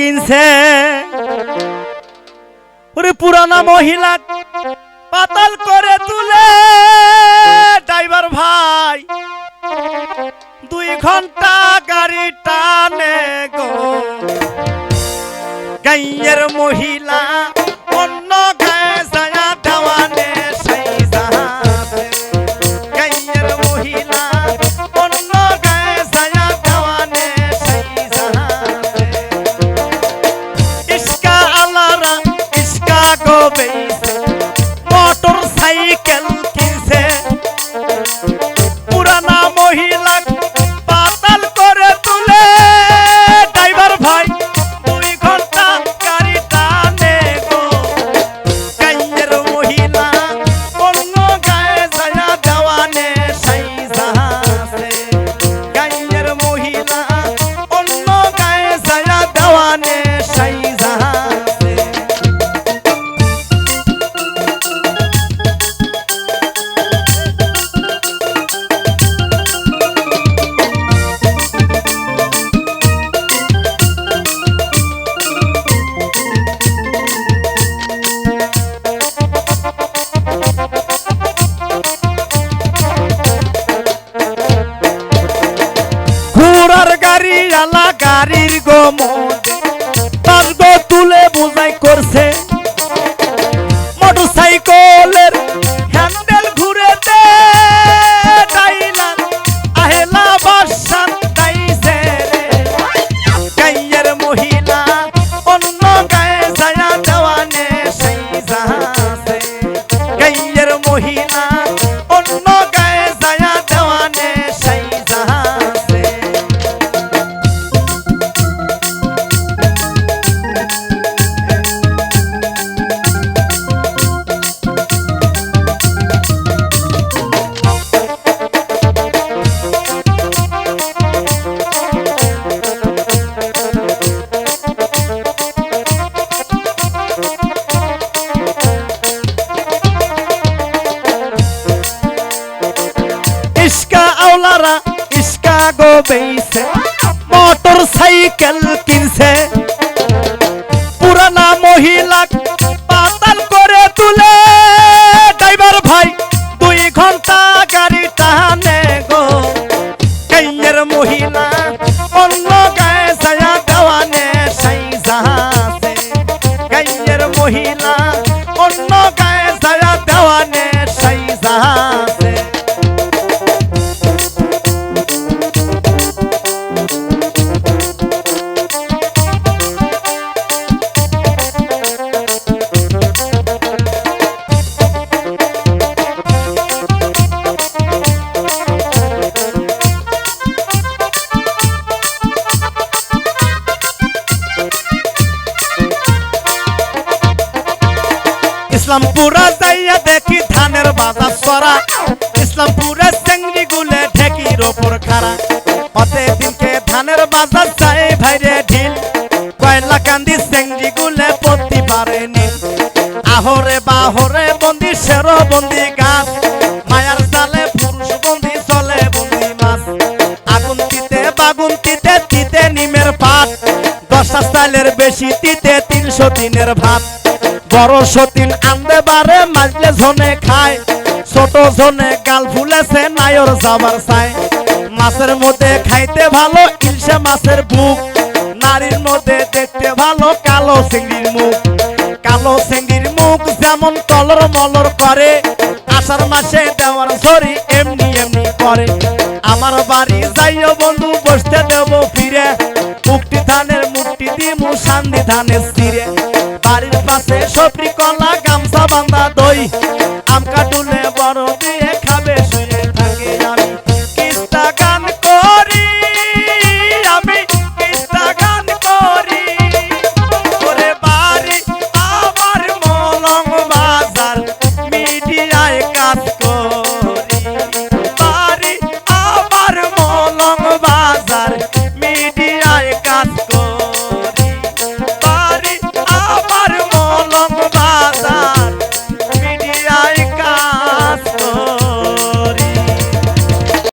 কিনছে ওরে পুরানা মহিলা পাতাল করে তুলে ড্রাইভার ভাই 2 ঘন্টা গাড়ি টানে গো গাইয়ের মহিলা অন্য গায়ে যায় দেওয়ানে সেই জাহাজে গাইয়ের মহিলা অন্য গায়ে যায় দেওয়ানে সেই জাহাজে ইস্কা আলারা ইস্কা গোবেইছে মোটর সাইকেল কিনছে পুরানা মহিলা পাতাল করে তুলে ড্রাইভার ভাই 2 ঘন্টা গাড়ি টানে গো গাইয়ের মহিলা অন্য গায়ে যায় দেওয়ানে সেই জাহাজে গাইয়ের মহিলা অন্য গায়ে যায় দেওয়ানে সেই জাহাজে ঘোড়ার গাড়ি আলা গাড়ির গো মধ্যে তার গো তুলে বুঝাই করছে মোটরসাইকেলের হ্যান্ডেল ঘুরে দে ডাইলা আহেলা বাসান দাইছে গাইয়ের মহিলা অন্য গায়ে যায় দেওয়ানে সেই জাহাজে গাইয়ের মহিলা অন্য গায়ে যায় দেওয়ানে সেই জাহাজে ইস্কা আওলারা ইস্কা গোবেইছে মোটর সাইকেল কিনছে পুরানা মহিলা পাতাল করে তুলে ড্রাইভার ভাই 2 ঘন্টা গাড়ি টানে গো গাইয়ের মহিলা অন্য গায়ে যায় দেওয়ানে সেই জাহাজে গাইয়ের মহিলা অন্য গায়ে যায় দেওয়ানে সেই জাহাজে ইসলামপুরা যাইয়া দেখি ধানের বাজার সরা ইসলামপুরে চেংড়ি গুলে ঢেকির ওপর খাড়া হতে দিনকে ধানের বাজার যায় ভাইরে ঢিল কয়লা কান্দি চেংড়ি গুলে প্রতিবারে নীল আহরে বাহরে বন্দি শের বন্দি গাছ মায়ার জালে পুরুষ বন্দি চলে বন্দি মাছ আগুন তিতে বাগুন তিতে তিতে নিমের পাত 10 চালের বেশি তিতে 300 দিনের ভাত বড় সতীন আনতে পারে মাজলে ঝনে খায় ছোট ঝনে গাল ফুলেছে নায়র যাবার চায় মাছের মধ্যে খাইতে ভালো ইলশে মাছের বুক নারীর মধ্যে দেখতে ভালো কালো চিংড়ির মুখ যেমন তলর মলর করে আষাঢ় মাসে দেওয়ার ঝরি এমনি এমনি করে আমার বাড়ি যাইও বন্ধু বসতে দেব ফিরে মুক্তি ধানের মুক্তি দিমু শান্তি ধানের ছিঁড়ে বাড়ির পাশে সবরি কলা গামছা বান্ধা দই